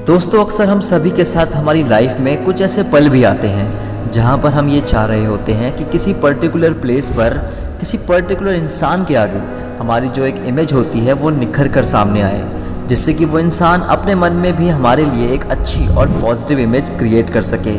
दोस्तों, अक्सर हम सभी के साथ हमारी लाइफ में कुछ ऐसे पल भी आते हैं जहां पर हम ये चाह रहे होते हैं कि किसी पर्टिकुलर प्लेस पर किसी पर्टिकुलर इंसान के आगे हमारी जो एक इमेज होती है वो निखर कर सामने आए, जिससे कि वो इंसान अपने मन में भी हमारे लिए एक अच्छी और पॉजिटिव इमेज क्रिएट कर सके।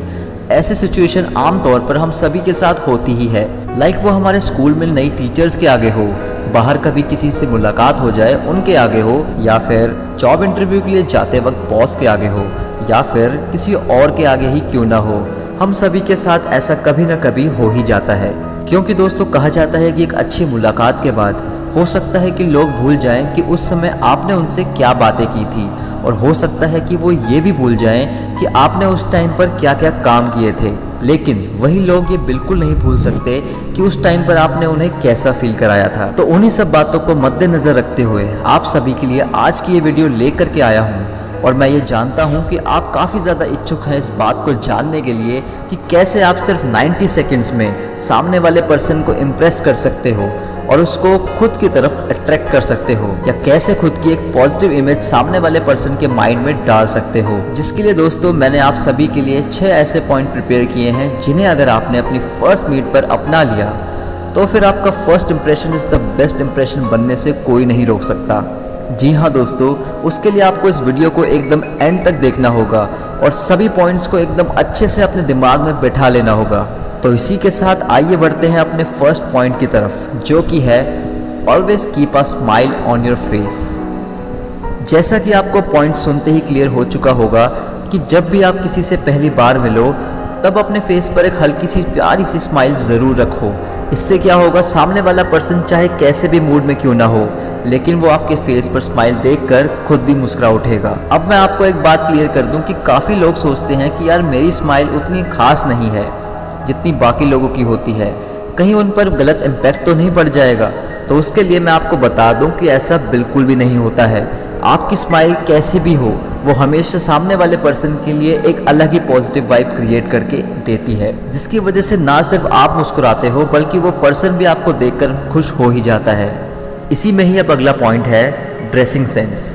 ऐसी सिचुएशन आमतौर पर हम सभी के साथ होती ही है। लाइक वो हमारे स्कूल में नई टीचर्स के आगे हो, बाहर कभी किसी से मुलाकात हो जाए उनके आगे हो, या फिर जॉब इंटरव्यू के लिए जाते वक्त बॉस के आगे हो, या फिर किसी और के आगे ही क्यों ना हो। हम सभी के साथ ऐसा कभी ना कभी हो ही जाता है, क्योंकि दोस्तों कहा जाता है कि एक अच्छी मुलाकात के बाद हो सकता है कि लोग भूल जाएं कि उस समय आपने उनसे क्या बातें की थी, और हो सकता है कि वो ये भी भूल जाएं कि आपने उस टाइम पर क्या क्या काम किए थे। लेकिन वही लोग ये बिल्कुल नहीं भूल सकते कि उस टाइम पर आपने उन्हें कैसा फील कराया था। तो उन्हीं सब बातों को मद्देनजर रखते हुए आप सभी के लिए आज की ये वीडियो लेकर के आया हूँ, और मैं ये जानता हूँ कि आप काफ़ी ज़्यादा इच्छुक हैं इस बात को जानने के लिए कि कैसे आप सिर्फ 90 सेकेंड्स में सामने वाले पर्सन को इम्प्रेस कर सकते हो और उसको खुद की तरफ अट्रैक्ट कर सकते हो, या कैसे खुद की एक पॉजिटिव इमेज सामने वाले पर्सन के माइंड में डाल सकते हो। जिसके लिए दोस्तों मैंने आप सभी के लिए 6 ऐसे पॉइंट प्रिपेयर किए हैं जिन्हें अगर आपने अपनी फर्स्ट मीट पर अपना लिया तो फिर आपका first impression is the best impression बनने से कोई नहीं रोक सकता। जी हाँ दोस्तों, उसके लिए आपको इस वीडियो को एकदम एंड तक देखना होगा और सभी पॉइंट्स को एकदम अच्छे से अपने दिमाग में बैठा लेना होगा। तो इसी के साथ आइए बढ़ते हैं अपने फर्स्ट पॉइंट की तरफ, जो कि है always keep a smile on your face. जैसा कि आपको पॉइंट सुनते ही क्लियर हो चुका होगा कि जब भी आप किसी से पहली बार मिलो तब अपने फेस पर एक हल्की सी प्यारी सी स्माइल ज़रूर रखो। इससे क्या होगा, सामने वाला पर्सन चाहे कैसे भी मूड में क्यों ना हो, लेकिन वो आपके फेस पर स्माइल देखकर खुद भी मुस्कुरा उठेगा। अब मैं आपको एक बात क्लियर कर दूं कि काफ़ी लोग सोचते हैं कि यार मेरी स्माइल उतनी खास नहीं है जितनी बाकी लोगों की होती है, कहीं उन पर गलत इम्पैक्ट तो नहीं पड़ जाएगा। तो उसके लिए मैं आपको बता दूं कि ऐसा बिल्कुल भी नहीं होता है। आपकी स्माइल कैसी भी हो, वो हमेशा सामने वाले पर्सन के लिए एक अलग ही पॉजिटिव वाइब क्रिएट करके देती है, जिसकी वजह से ना सिर्फ आप मुस्कुराते हो बल्कि वो पर्सन भी आपको देखकर खुश हो ही जाता है। इसी में ही अब अगला पॉइंट है ड्रेसिंग सेंस।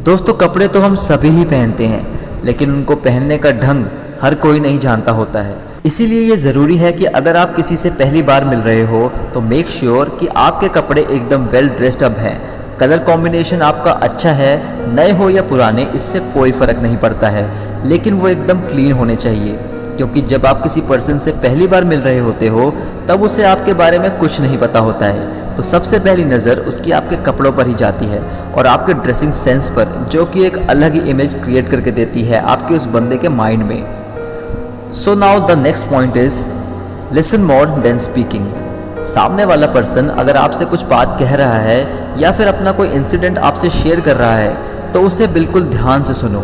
दोस्तों, कपड़े तो हम सभी ही पहनते हैं, लेकिन उनको पहनने का ढंग हर कोई नहीं जानता होता है। इसीलिए ये ज़रूरी है कि अगर आप किसी से पहली बार मिल रहे हो तो मेक श्योर कि आपके कपड़े एकदम वेल ड्रेस्ड अप हैं, कलर कॉम्बिनेशन आपका अच्छा है, नए हो या पुराने इससे कोई फ़र्क नहीं पड़ता है, लेकिन वो एकदम क्लीन होने चाहिए। क्योंकि जब आप किसी पर्सन से पहली बार मिल रहे होते हो तब उसे आपके बारे में कुछ नहीं पता होता है, तो सबसे पहली नज़र उसकी आपके कपड़ों पर ही जाती है और आपके ड्रेसिंग सेंस पर, जो कि एक अलग ही इमेज क्रिएट करके देती है आपके उस बंदे के माइंड में। So now the next point is listen more than speaking. सामने वाला पर्सन अगर आपसे कुछ बात कह रहा है या फिर अपना कोई इंसिडेंट आपसे शेयर कर रहा है तो उसे बिल्कुल ध्यान से सुनो,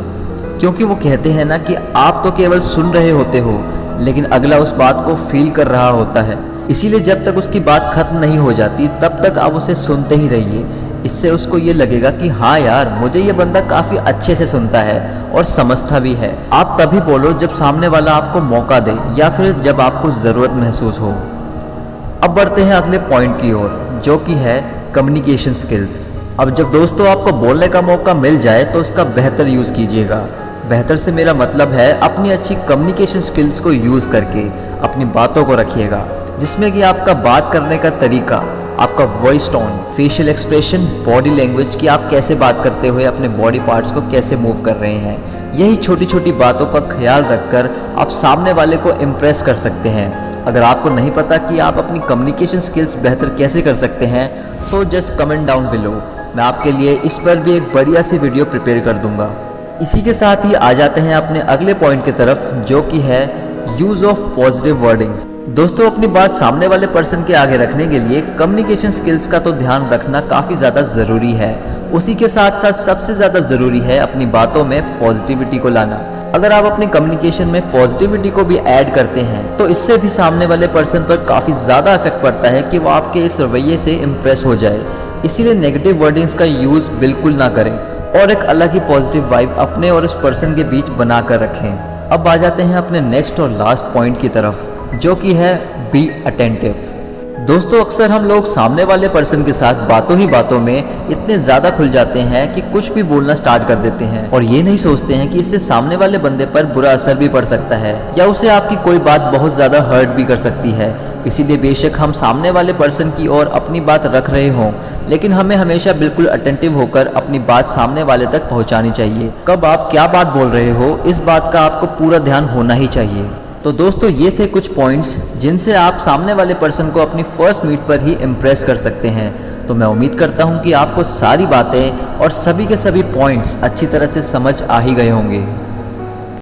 क्योंकि वो कहते हैं ना कि आप तो केवल सुन रहे होते हो लेकिन अगला उस बात को फील कर रहा होता है। इसीलिए जब तक उसकी बात खत्म नहीं हो जाती तब तक आप उसे सुनते ही रहिए। इससे उसको ये लगेगा कि हाँ यार, मुझे ये बंदा काफ़ी अच्छे से सुनता है और समझता भी है। आप तभी बोलो जब सामने वाला आपको मौका दे या फिर जब आपको ज़रूरत महसूस हो। अब बढ़ते हैं अगले पॉइंट की ओर, जो कि है कम्युनिकेशन स्किल्स। अब जब दोस्तों आपको बोलने का मौका मिल जाए तो उसका बेहतर यूज़ कीजिएगा। बेहतर से मेरा मतलब है अपनी अच्छी कम्युनिकेशन स्किल्स को यूज़ करके अपनी बातों को रखिएगा, जिसमें कि आपका बात करने का तरीका, आपका voice tone, facial expression, body language कि आप कैसे बात करते हुए अपने बॉडी पार्ट्स को कैसे मूव कर रहे हैं, यही छोटी छोटी बातों का ख्याल रखकर आप सामने वाले को इम्प्रेस कर सकते हैं। अगर आपको नहीं पता कि आप अपनी कम्युनिकेशन स्किल्स बेहतर कैसे कर सकते हैं, so just comment down below, मैं आपके लिए इस पर भी एक बढ़िया सी वीडियो प्रिपेयर कर दूंगा। इसी के साथ ही आ जाते हैं अपने अगले पॉइंट की तरफ, जो कि है यूज़ ऑफ पॉजिटिव वर्डिंग्स। दोस्तों, अपनी बात सामने वाले पर्सन के आगे रखने के लिए कम्युनिकेशन स्किल्स का तो ध्यान रखना काफ़ी ज़्यादा ज़रूरी है। उसी के साथ साथ सबसे ज़्यादा ज़रूरी है अपनी बातों में पॉजिटिविटी को लाना। अगर आप अपनी कम्युनिकेशन में पॉजिटिविटी को भी ऐड करते हैं तो इससे भी सामने वाले पर्सन पर काफ़ी ज़्यादा इफेक्ट पड़ता है कि वो आपके इस रवैये से इम्प्रेस हो जाए। इसीलिए नेगेटिव वर्डिंग्स का यूज़ बिल्कुल ना करें और एक अलग ही पॉजिटिव वाइब अपने और उस पर्सन के बीच बना कर रखें। अब आ जाते हैं अपने नेक्स्ट और लास्ट पॉइंट की तरफ, जो कि है बी अटेंटिव। दोस्तों अक्सर हम लोग सामने वाले पर्सन के साथ बातों ही बातों में इतने ज़्यादा खुल जाते हैं कि कुछ भी बोलना स्टार्ट कर देते हैं और ये नहीं सोचते हैं कि इससे सामने वाले बंदे पर बुरा असर भी पड़ सकता है या उसे आपकी कोई बात बहुत ज़्यादा हर्ट भी कर सकती है। इसीलिए बेशक हम सामने वाले पर्सन की ओर अपनी बात रख रहे हों, लेकिन हमें हमेशा बिल्कुल अटेंटिव होकर अपनी बात सामने वाले तक पहुंचानी चाहिए। कब आप क्या बात बोल रहे हो, इस बात का आपको पूरा ध्यान होना ही चाहिए। तो दोस्तों ये थे कुछ पॉइंट्स जिनसे आप सामने वाले पर्सन को अपनी फर्स्ट मीट पर ही इम्प्रेस कर सकते हैं। तो मैं उम्मीद करता हूँ कि आपको सारी बातें और सभी के सभी पॉइंट्स अच्छी तरह से समझ आ ही गए होंगे।